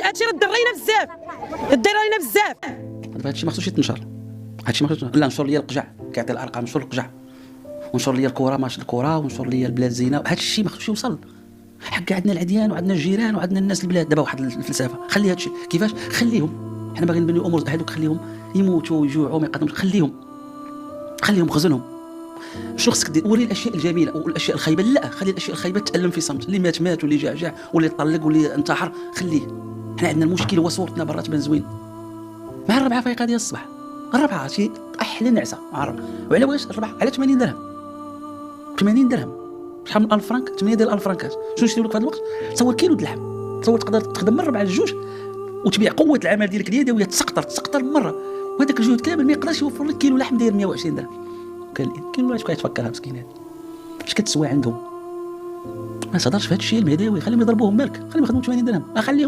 هادشي راه ضرينا بزاف. دابا هادشي ما خصوش يتنشر، هادشي ما خصوش. لا، نشر ليا القجع، كيعطي الارقام، نشر القجع، ونشر ليا الكره، ماتش الكره، ونشر ليا البلاد زينه. هادشي ما خصوش يوصل. حق عندنا العديان وعندنا الجيران وعندنا الناس البلاد. دابا واحد الفلسفه، خلي هادشي كيفاش، خليهم. حنا باغيين نبنيو امور هذوك، خليهم يموتوا ويجوعوا ما يقدموش، خليهم خزنهم. شنو خصك دير؟ وري الاشياء الجميله والاشياء الخايبه لا، خلي الاشياء الخايبه تالم في صمت. اللي مات واللي جاع واللي طلق واللي انتحر خليه. حنا عندنا المشكل هو صورتنا برا تبان زوين. مع الربعه فايقه ديال الصباح، الربعه شي احلى نعسه مع الربعه. وعلى واش الربعه؟ على 80 درهم، 80 درهم شحال من 1000 فرنك؟ 8 ديال 1000 فرنكات. شنو نشريو لك في هذا الوقت؟ تصور كيلو د اللحم، تصور تقدر تخدم من الربعه للجوج وتبيع قوه العمل ديالك اليدويه، تسقطر مره، وهذاك الجهد كامل ما يقدرش يوفر لك كيلو لحم داير 120 درهم. كاين واش كيتفكرها مسكينات اش كتسوى عندهم. ما تهضرش في هذا الشيء المهداوي، خليهم يضربوهم بالك، خليهم يخدموا 80 درهم، خليهم.